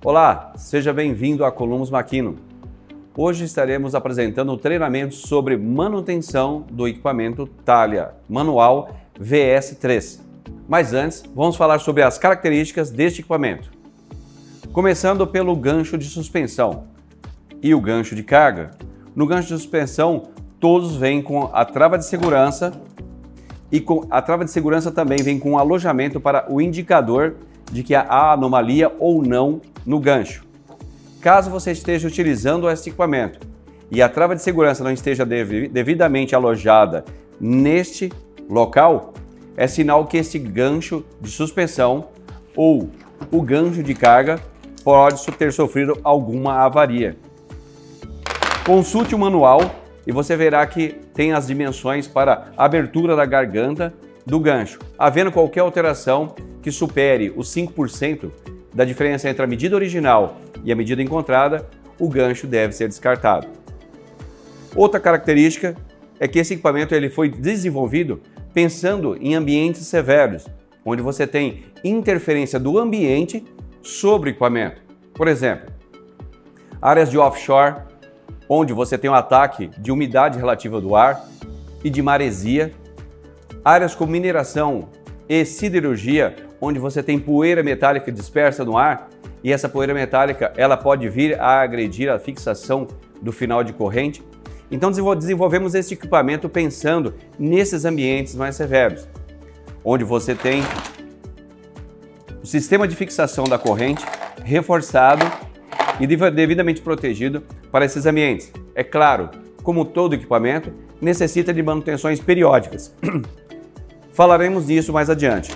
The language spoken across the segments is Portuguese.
Olá, seja bem-vindo a Columbus McKinnon. Hoje estaremos apresentando um treinamento sobre manutenção do equipamento Thalia manual VS3. Mas antes, vamos falar sobre as características deste equipamento. Começando pelo gancho de suspensão e o gancho de carga. No gancho de suspensão, todos vêm com a trava de segurança e a trava de segurança também vem com um alojamento para o indicador de que há anomalia ou não no gancho. Caso você esteja utilizando este equipamento e a trava de segurança não esteja devidamente alojada neste local, é sinal que este gancho de suspensão ou o gancho de carga pode ter sofrido alguma avaria. Consulte o manual e você verá que tem as dimensões para abertura da garganta do gancho. Havendo qualquer alteração que supere os 5% da diferença entre a medida original e a medida encontrada, o gancho deve ser descartado. Outra característica é que esse equipamento foi desenvolvido pensando em ambientes severos, onde você tem interferência do ambiente sobre o equipamento. Por exemplo, áreas de offshore, onde você tem um ataque de umidade relativa do ar e de maresia, áreas com mineração e siderurgia, onde você tem poeira metálica dispersa no ar e essa poeira metálica ela pode vir a agredir a fixação do final de corrente. Então desenvolvemos este equipamento pensando nesses ambientes mais severos, onde você tem o sistema de fixação da corrente reforçado e devidamente protegido para esses ambientes. É claro, como todo equipamento, necessita de manutenções periódicas. Falaremos disso mais adiante.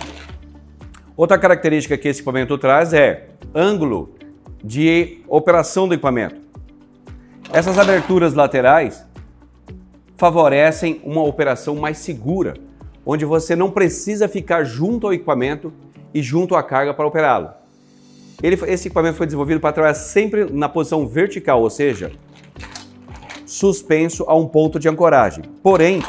Outra característica que esse equipamento traz é ângulo de operação do equipamento. Essas aberturas laterais favorecem uma operação mais segura, onde você não precisa ficar junto ao equipamento e junto à carga para operá-lo. Esse equipamento foi desenvolvido para trabalhar sempre na posição vertical, ou seja, suspenso a um ponto de ancoragem. Porém,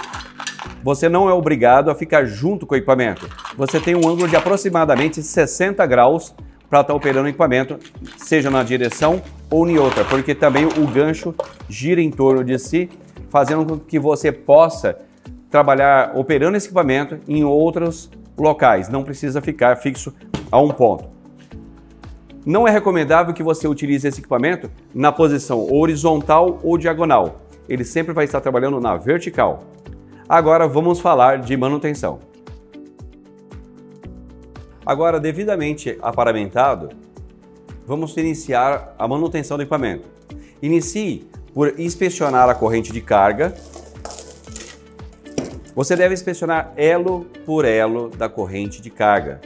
você não é obrigado a ficar junto com o equipamento. Você tem um ângulo de aproximadamente 60 graus para estar operando o equipamento, seja na direção ou em outra, porque também o gancho gira em torno de si, fazendo com que você possa trabalhar operando esse equipamento em outros locais. Não precisa ficar fixo a um ponto. Não é recomendável que você utilize esse equipamento na posição horizontal ou diagonal. Ele sempre vai estar trabalhando na vertical. Agora vamos falar de manutenção. Agora, devidamente aparamentado, vamos iniciar a manutenção do equipamento. Inicie por inspecionar a corrente de carga. Você deve inspecionar elo por elo da corrente de carga,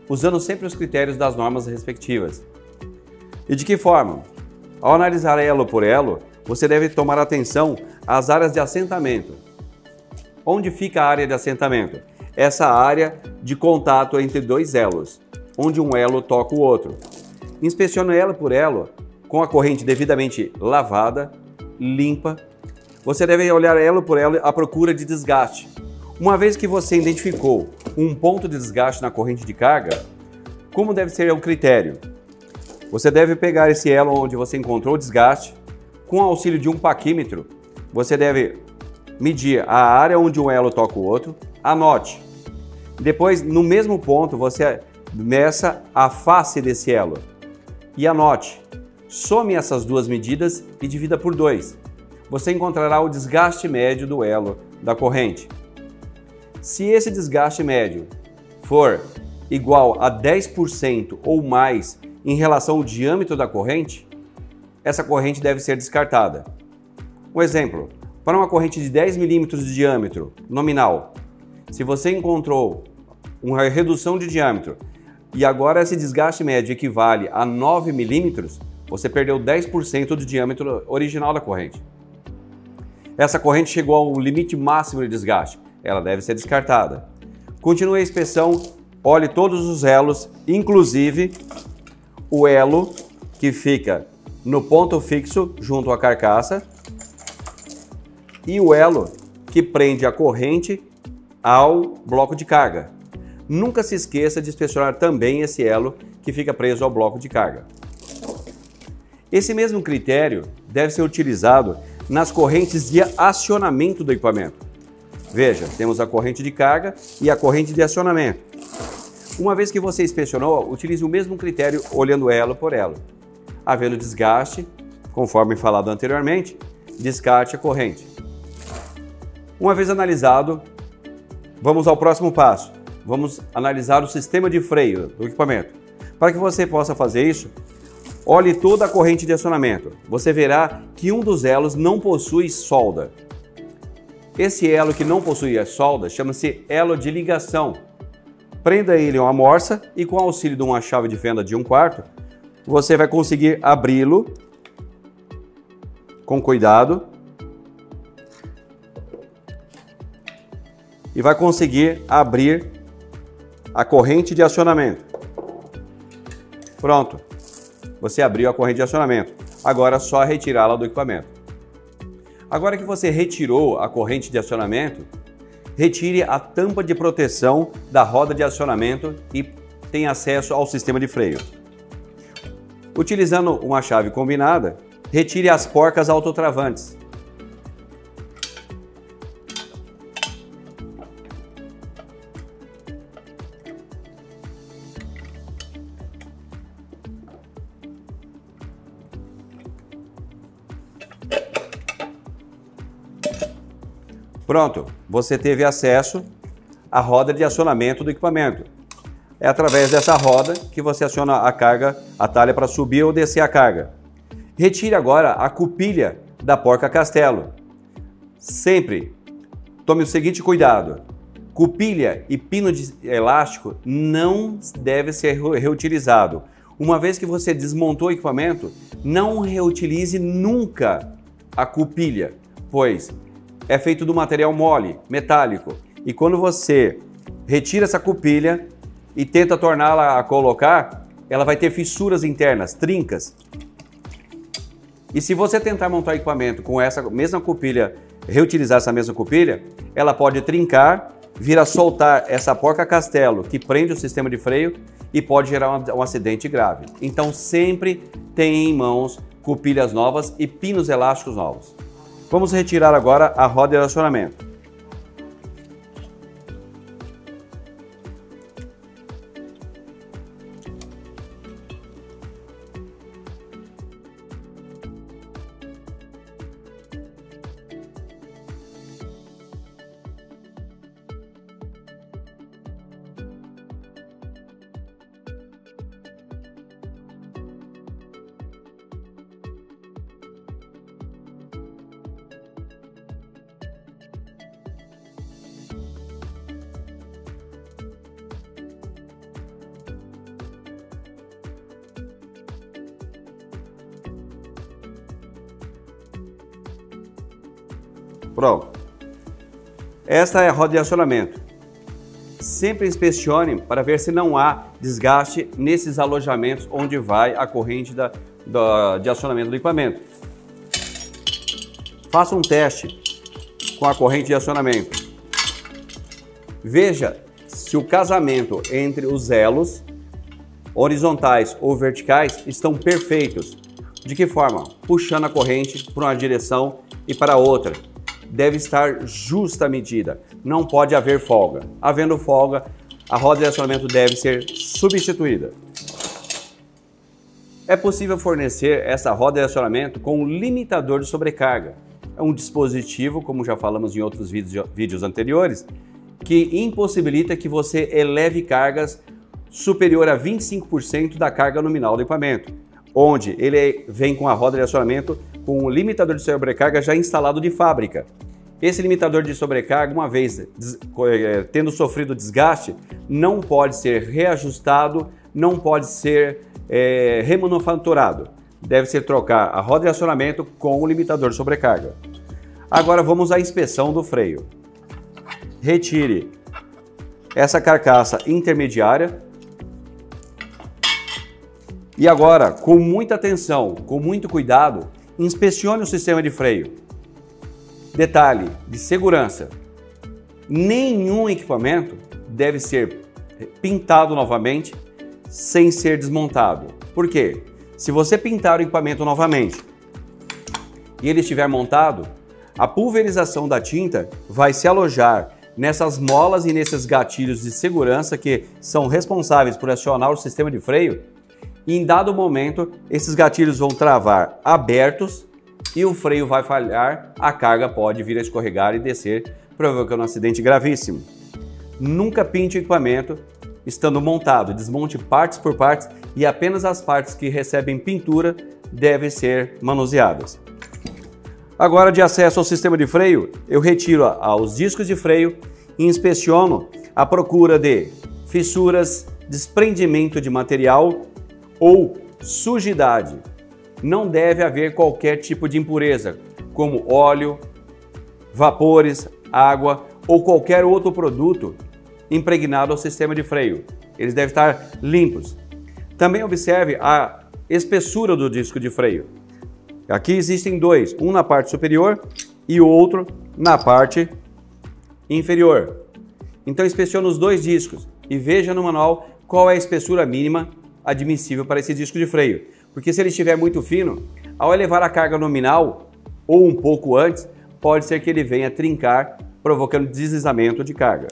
usando sempre os critérios das normas respectivas. E de que forma? Ao analisar elo por elo, você deve tomar atenção às áreas de assentamento. Onde fica a área de assentamento? Essa área de contato entre dois elos, onde um elo toca o outro. Inspecione elo por elo com a corrente devidamente lavada, limpa. Você deve olhar elo por elo à procura de desgaste. Uma vez que você identificou um ponto de desgaste na corrente de carga, como deve ser o critério? Você deve pegar esse elo onde você encontrou o desgaste, com o auxílio de um paquímetro, você deve medir a área onde um elo toca o outro, anote. Depois, no mesmo ponto, você meça a face desse elo e anote. Some essas duas medidas e divida por 2. Você encontrará o desgaste médio do elo da corrente. Se esse desgaste médio for igual a 10% ou mais em relação ao diâmetro da corrente, essa corrente deve ser descartada. Um exemplo, para uma corrente de 10 milímetros de diâmetro nominal, se você encontrou uma redução de diâmetro e agora esse desgaste médio equivale a 9 milímetros, você perdeu 10% do diâmetro original da corrente. Essa corrente chegou ao limite máximo de desgaste, ela deve ser descartada. Continue a inspeção, olhe todos os elos, inclusive o elo que fica no ponto fixo junto à carcaça e o elo que prende a corrente ao bloco de carga. Nunca se esqueça de inspecionar também esse elo que fica preso ao bloco de carga. Esse mesmo critério deve ser utilizado nas correntes de acionamento do equipamento. Veja, temos a corrente de carga e a corrente de acionamento. Uma vez que você inspecionou, utilize o mesmo critério olhando elo por elo. Havendo desgaste, conforme falado anteriormente, descarte a corrente. Uma vez analisado, vamos ao próximo passo. Vamos analisar o sistema de freio do equipamento. Para que você possa fazer isso, olhe toda a corrente de acionamento. Você verá que um dos elos não possui solda. Esse elo que não possui a solda chama-se elo de ligação. Prenda ele em uma morsa e com o auxílio de uma chave de fenda de 1/4, você vai conseguir abri-lo com cuidado e vai conseguir abrir a corrente de acionamento. Pronto, você abriu a corrente de acionamento. Agora é só retirá-la do equipamento. Agora que você retirou a corrente de acionamento, retire a tampa de proteção da roda de acionamento e tenha acesso ao sistema de freio. Utilizando uma chave combinada, retire as porcas autotravantes. Pronto, você teve acesso à roda de acionamento do equipamento. É através dessa roda que você aciona a carga, a talha para subir ou descer a carga. Retire agora a cupilha da porca castelo. Sempre tome o seguinte cuidado: cupilha e pino de elástico não deve ser reutilizado. Uma vez que você desmontou o equipamento, não reutilize nunca a cupilha, pois é feito do material mole, metálico. E quando você retira essa cupilha e tenta torná-la a colocar, ela vai ter fissuras internas, trincas. E se você tentar montar o equipamento com essa mesma cupilha, reutilizar essa mesma cupilha, ela pode trincar, vir a soltar essa porca castelo que prende o sistema de freio e pode gerar um acidente grave. Então sempre tenha em mãos cupilhas novas e pinos elásticos novos. Vamos retirar agora a roda de acionamento. Pronto. Esta é a roda de acionamento. Sempre inspecione para ver se não há desgaste nesses alojamentos onde vai a corrente de acionamento do equipamento. Faça um teste com a corrente de acionamento. Veja se o casamento entre os elos, horizontais ou verticais, estão perfeitos. De que forma? Puxando a corrente para uma direção e para outra. Deve estar justa a medida, não pode haver folga. Havendo folga, a roda de acionamento deve ser substituída. É possível fornecer essa roda de acionamento com um limitador de sobrecarga. É um dispositivo, como já falamos em outros vídeos anteriores, que impossibilita que você eleve cargas superior a 25% da carga nominal do equipamento, onde ele vem com a roda de acionamento com um limitador de sobrecarga já instalado de fábrica. Esse limitador de sobrecarga, uma vez tendo sofrido desgaste, não pode ser reajustado, não pode ser remanufaturado. Deve-se trocar a roda de acionamento com o limitador de sobrecarga. Agora vamos à inspeção do freio. Retire essa carcaça intermediária. E agora, com muita atenção, com muito cuidado, inspecione o sistema de freio. Detalhe de segurança: nenhum equipamento deve ser pintado novamente sem ser desmontado. Por quê? Se você pintar o equipamento novamente e ele estiver montado, a pulverização da tinta vai se alojar nessas molas e nesses gatilhos de segurança que são responsáveis por acionar o sistema de freio, e em dado momento esses gatilhos vão travar abertos e o freio vai falhar, a carga pode vir a escorregar e descer, provocando um acidente gravíssimo. Nunca pinte o equipamento estando montado, desmonte partes por partes e apenas as partes que recebem pintura devem ser manuseadas. Agora, de acesso ao sistema de freio, eu retiro os discos de freio e inspeciono à procura de fissuras, desprendimento de material ou sujidade. Não deve haver qualquer tipo de impureza, como óleo, vapores, água ou qualquer outro produto impregnado ao sistema de freio. Eles devem estar limpos. Também observe a espessura do disco de freio. Aqui existem dois, um na parte superior e o outro na parte inferior. Então inspecione os dois discos e veja no manual qual é a espessura mínima admissível para esse disco de freio. Porque se ele estiver muito fino, ao elevar a carga nominal ou um pouco antes, pode ser que ele venha trincar, provocando deslizamento de carga.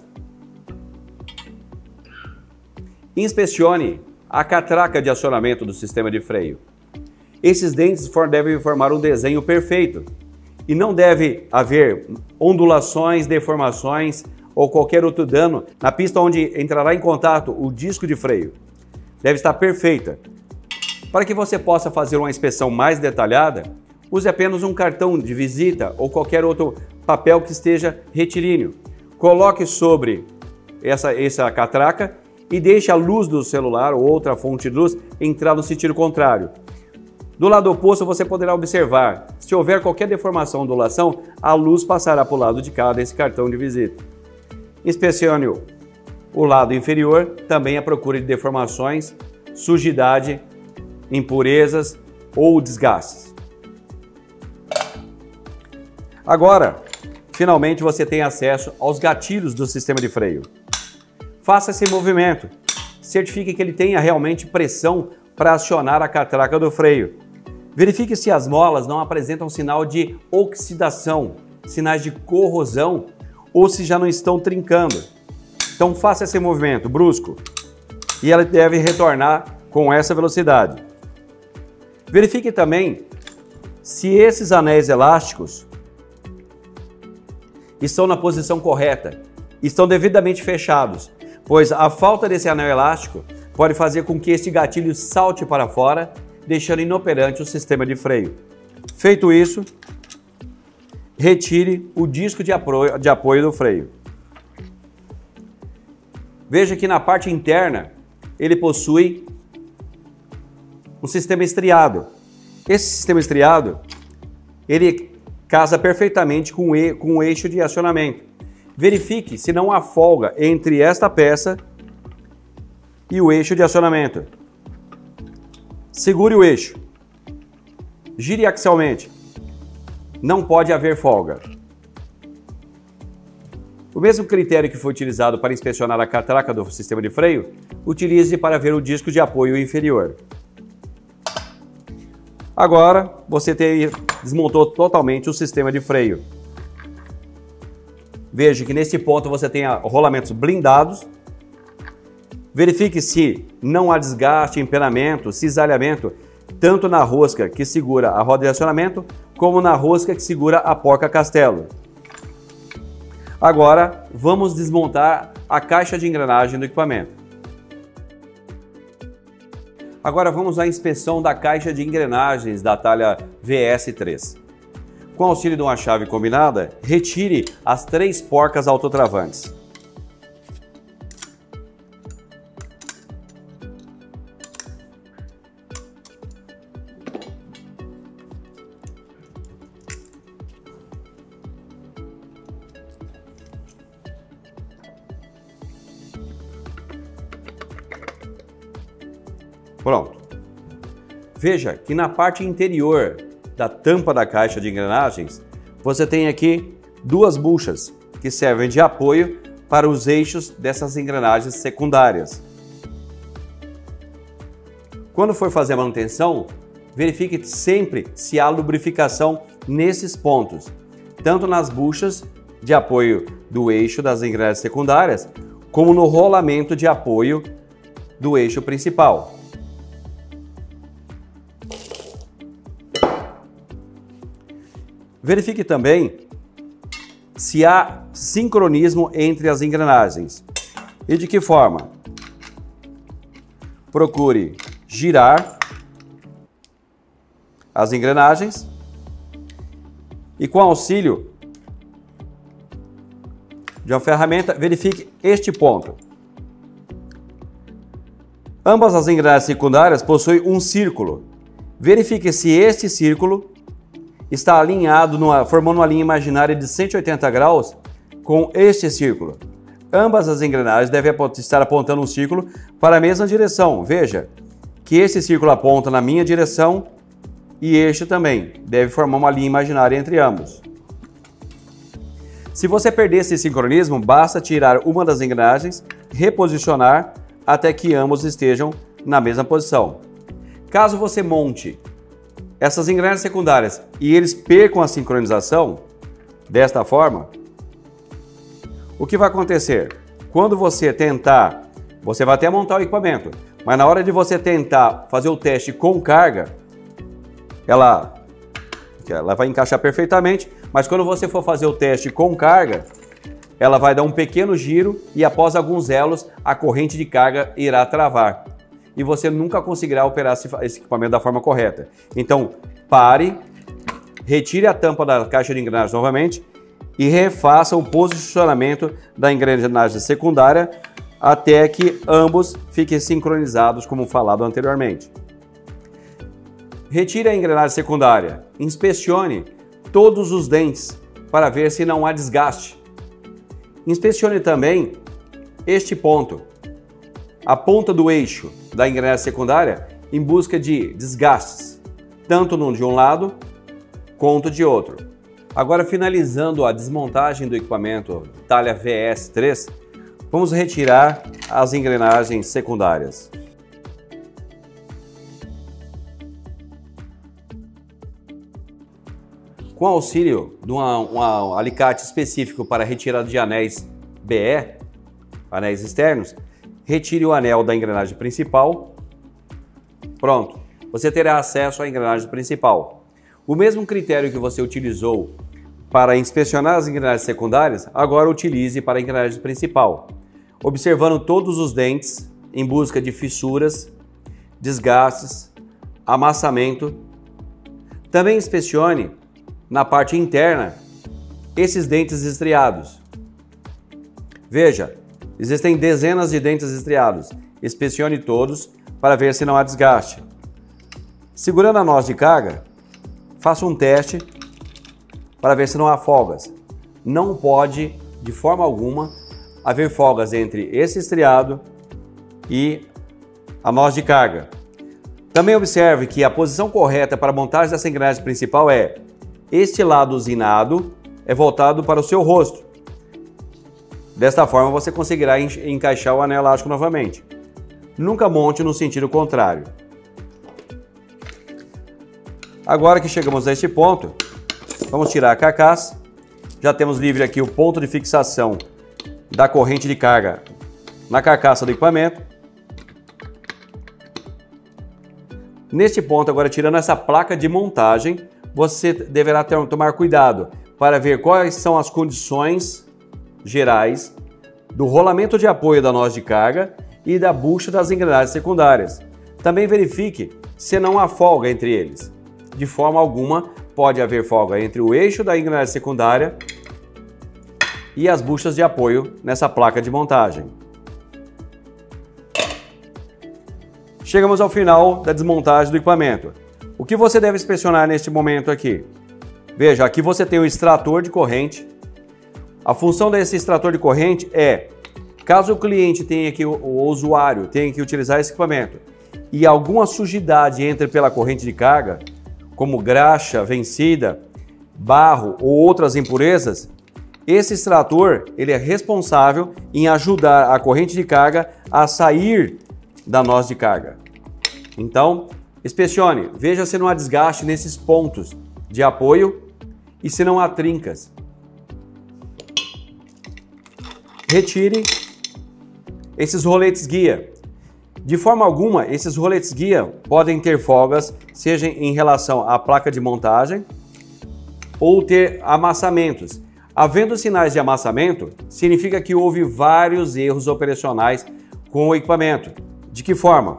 Inspecione a catraca de acionamento do sistema de freio. Esses dentes devem formar um desenho perfeito e não deve haver ondulações, deformações ou qualquer outro dano na pista onde entrará em contato o disco de freio. Deve estar perfeita. Para que você possa fazer uma inspeção mais detalhada, use apenas um cartão de visita ou qualquer outro papel que esteja retilíneo. Coloque sobre essa catraca e deixe a luz do celular ou outra fonte de luz entrar no sentido contrário. Do lado oposto, você poderá observar, se houver qualquer deformação ou ondulação, a luz passará para o lado de cá desse cartão de visita. Inspecione o lado inferior, também à procura de deformações, sujidade, impurezas ou desgastes. Agora, finalmente você tem acesso aos gatilhos do sistema de freio. Faça esse movimento, certifique que ele tenha realmente pressão para acionar a catraca do freio. Verifique se as molas não apresentam sinal de oxidação, sinais de corrosão ou se já não estão trincando. Então faça esse movimento brusco e ela deve retornar com essa velocidade. Verifique também se esses anéis elásticos estão na posição correta, estão devidamente fechados, pois a falta desse anel elástico pode fazer com que este gatilho salte para fora, deixando inoperante o sistema de freio. Feito isso, retire o disco de apoio do freio. Veja que na parte interna ele possui um sistema estriado. Esse sistema estriado, ele casa perfeitamente com o eixo de acionamento. Verifique se não há folga entre esta peça e o eixo de acionamento. Segure o eixo. Gire axialmente. Não pode haver folga. O mesmo critério que foi utilizado para inspecionar a catraca do sistema de freio, utilize para ver o disco de apoio inferior. Agora, você desmontou totalmente o sistema de freio. Veja que neste ponto você tem rolamentos blindados. Verifique se não há desgaste, empenamento, cisalhamento, tanto na rosca que segura a roda de acionamento, como na rosca que segura a porca-castelo. Agora, vamos desmontar a caixa de engrenagem do equipamento. Agora vamos à inspeção da caixa de engrenagens da talha VS3. Com auxílio de uma chave combinada, retire as 3 porcas autotravantes. Pronto. Veja que na parte interior da tampa da caixa de engrenagens, você tem aqui 2 buchas que servem de apoio para os eixos dessas engrenagens secundárias. Quando for fazer a manutenção, verifique sempre se há lubrificação nesses pontos, tanto nas buchas de apoio do eixo das engrenagens secundárias, como no rolamento de apoio do eixo principal. Verifique também se há sincronismo entre as engrenagens. E de que forma? Procure girar as engrenagens e, com auxílio de uma ferramenta, verifique este ponto. Ambas as engrenagens secundárias possuem um círculo. Verifique se este círculo está alinhado, formando uma linha imaginária de 180 graus com este círculo. Ambas as engrenagens devem estar apontando um círculo para a mesma direção. Veja que esse círculo aponta na minha direção e este também deve formar uma linha imaginária entre ambos. Se você perder esse sincronismo, basta tirar uma das engrenagens, reposicionar até que ambos estejam na mesma posição. Caso você monte essas engrenagens secundárias e eles percam a sincronização desta forma, o que vai acontecer? Quando você tentar, você vai até montar o equipamento, mas na hora de você tentar fazer o teste com carga, ela vai encaixar perfeitamente, mas quando você for fazer o teste com carga, ela vai dar um pequeno giro e após alguns elos, a corrente de carga irá travar. E você nunca conseguirá operar esse equipamento da forma correta. Então, pare, retire a tampa da caixa de engrenagem novamente e refaça o posicionamento da engrenagem secundária até que ambos fiquem sincronizados, como falado anteriormente. Retire a engrenagem secundária, inspecione todos os dentes para ver se não há desgaste. Inspecione também este ponto, a ponta do eixo da engrenagem secundária, em busca de desgastes, tanto de um lado quanto de outro. Agora, finalizando a desmontagem do equipamento Thalia VS3, vamos retirar as engrenagens secundárias. Com auxílio de um alicate específico para retirada de anéis BE, anéis externos, retire o anel da engrenagem principal. Pronto, você terá acesso à engrenagem principal. O mesmo critério que você utilizou para inspecionar as engrenagens secundárias, agora utilize para a engrenagem principal, observando todos os dentes em busca de fissuras, desgastes, amassamento. Também inspecione na parte interna esses dentes estriados. Veja, existem dezenas de dentes estriados. Inspecione todos para ver se não há desgaste. Segurando a noz de carga, faça um teste para ver se não há folgas. Não pode, de forma alguma, haver folgas entre esse estriado e a noz de carga. Também observe que a posição correta para a montagem dessa engrenagem principal é: este lado usinado é voltado para o seu rosto. Desta forma você conseguirá encaixar o anel elástico novamente. Nunca monte no sentido contrário. Agora que chegamos a este ponto, vamos tirar a carcaça. Já temos livre aqui o ponto de fixação da corrente de carga na carcaça do equipamento. Neste ponto, agora tirando essa placa de montagem, você deverá tomar cuidado para ver quais são as condições gerais do rolamento de apoio da noz de carga e da bucha das engrenagens secundárias. Também verifique se não há folga entre eles. De forma alguma pode haver folga entre o eixo da engrenagem secundária e as buchas de apoio nessa placa de montagem. Chegamos ao final da desmontagem do equipamento. O que você deve inspecionar neste momento aqui? Veja, aqui você tem o extrator de corrente. A função desse extrator de corrente é, caso o cliente tenha que, o usuário tenha que utilizar esse equipamento e alguma sujidade entre pela corrente de carga, como graxa vencida, barro ou outras impurezas, esse extrator ele é responsável em ajudar a corrente de carga a sair da noz de carga. Então, inspecione, veja se não há desgaste nesses pontos de apoio e se não há trincas. Retire esses roletes guia. De forma alguma, esses roletes guia podem ter folgas, seja em relação à placa de montagem ou ter amassamentos. Havendo sinais de amassamento, significa que houve vários erros operacionais com o equipamento. De que forma?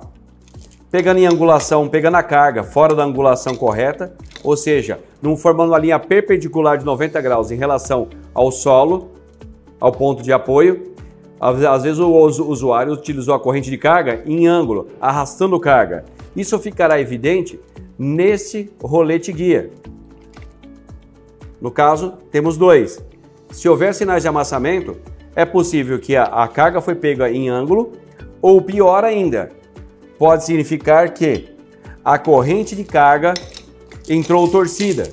Pegando em angulação, pegando a carga fora da angulação correta, ou seja, não formando uma linha perpendicular de 90 graus em relação ao solo, ao ponto de apoio. Às vezes o usuário utilizou a corrente de carga em ângulo, arrastando carga. Isso ficará evidente nesse rolete guia. No caso, temos dois. Se houver sinais de amassamento, é possível que a carga foi pega em ângulo, ou pior ainda, pode significar que a corrente de carga entrou torcida.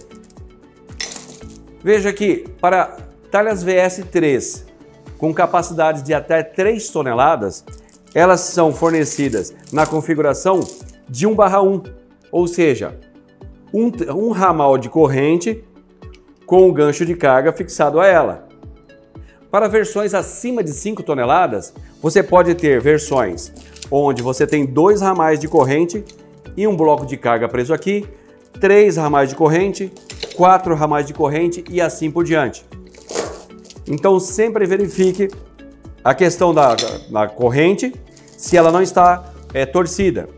Veja que para talhas VS3 com capacidade de até 3 toneladas, elas são fornecidas na configuração de 1/1, ou seja, um ramal de corrente com o gancho de carga fixado a ela. Para versões acima de 5 toneladas, você pode ter versões onde você tem 2 ramais de corrente e um bloco de carga preso aqui, 3 ramais de corrente, 4 ramais de corrente e assim por diante. Então sempre verifique a questão da corrente, se ela não está torcida.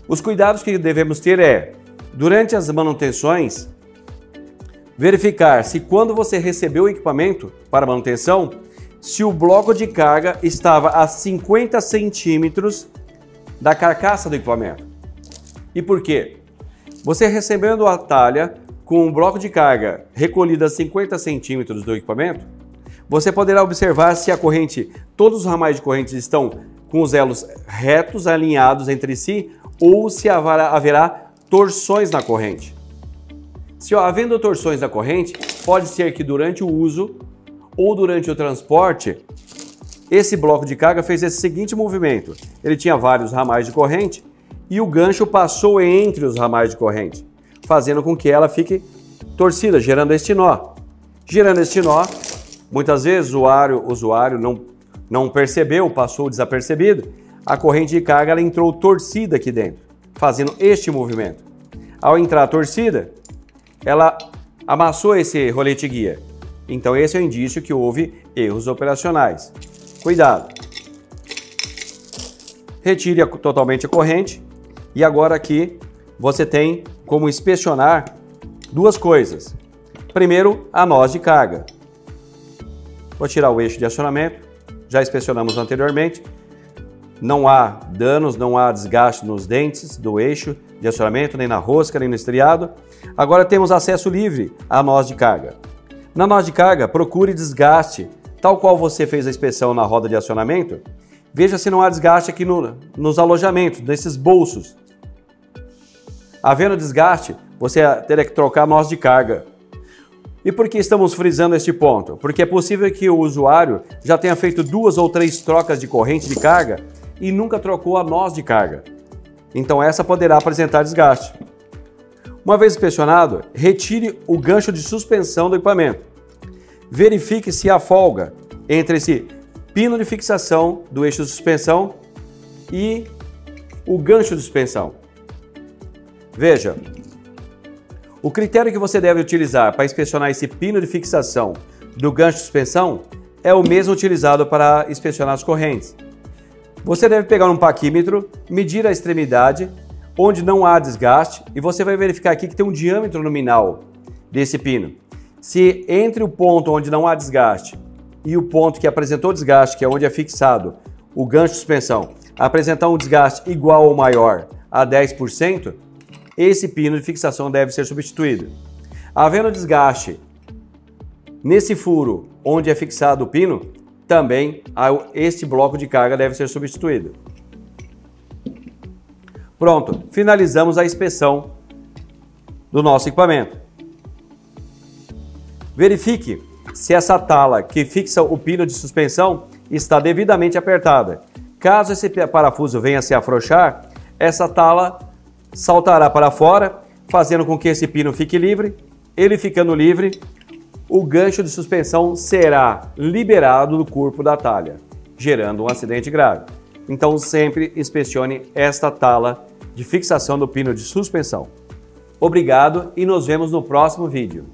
Os cuidados que devemos ter é, durante as manutenções, verificar se quando você recebeu o equipamento para manutenção, se o bloco de carga estava a 50 centímetros da carcaça do equipamento. E por quê? Você recebendo a talha com um bloco de carga recolhido a 50 centímetros do equipamento, você poderá observar se a corrente, todos os ramais de corrente estão com os elos retos, alinhados entre si, ou se haverá torções na corrente. Se havendo torções na corrente, pode ser que durante o uso ou durante o transporte, esse bloco de carga fez esse seguinte movimento. Ele tinha vários ramais de corrente e o gancho passou entre os ramais de corrente, fazendo com que ela fique torcida, gerando este nó. Gerando este nó, muitas vezes o usuário não percebeu, passou desapercebido, a corrente de carga ela entrou torcida aqui dentro, fazendo este movimento. Ao entrar torcida, ela amassou esse rolete guia. Então esse é o indício que houve erros operacionais. Cuidado! Retire totalmente a corrente e agora aqui você tem como inspecionar duas coisas. Primeiro, a noz de carga. Vou tirar o eixo de acionamento, já inspecionamos anteriormente. Não há danos, não há desgaste nos dentes do eixo de acionamento, nem na rosca, nem no estriado. Agora temos acesso livre à noz de carga. Na noz de carga, procure desgaste, tal qual você fez a inspeção na roda de acionamento. Veja se não há desgaste aqui nos alojamentos, nesses bolsos. Havendo desgaste, você terá que trocar a noz de carga. E por que estamos frisando este ponto? Porque é possível que o usuário já tenha feito 2 ou 3 trocas de corrente de carga e nunca trocou a noz de carga. Então essa poderá apresentar desgaste. Uma vez inspecionado, retire o gancho de suspensão do equipamento. Verifique se há folga entre esse pino de fixação do eixo de suspensão e o gancho de suspensão. Veja, o critério que você deve utilizar para inspecionar esse pino de fixação do gancho de suspensão é o mesmo utilizado para inspecionar as correntes. Você deve pegar um paquímetro, medir a extremidade, onde não há desgaste, e você vai verificar aqui que tem um diâmetro nominal desse pino. Se entre o ponto onde não há desgaste e o ponto que apresentou desgaste, que é onde é fixado o gancho de suspensão, apresentar um desgaste igual ou maior a 10%, esse pino de fixação deve ser substituído. Havendo desgaste nesse furo onde é fixado o pino, também este bloco de carga deve ser substituído. Pronto, finalizamos a inspeção do nosso equipamento. Verifique se essa tala que fixa o pino de suspensão está devidamente apertada. Caso esse parafuso venha a se afrouxar, essa tala saltará para fora, fazendo com que esse pino fique livre. Ele ficando livre, o gancho de suspensão será liberado do corpo da talha, gerando um acidente grave. Então sempre inspecione esta tala de fixação do pino de suspensão. Obrigado e nos vemos no próximo vídeo.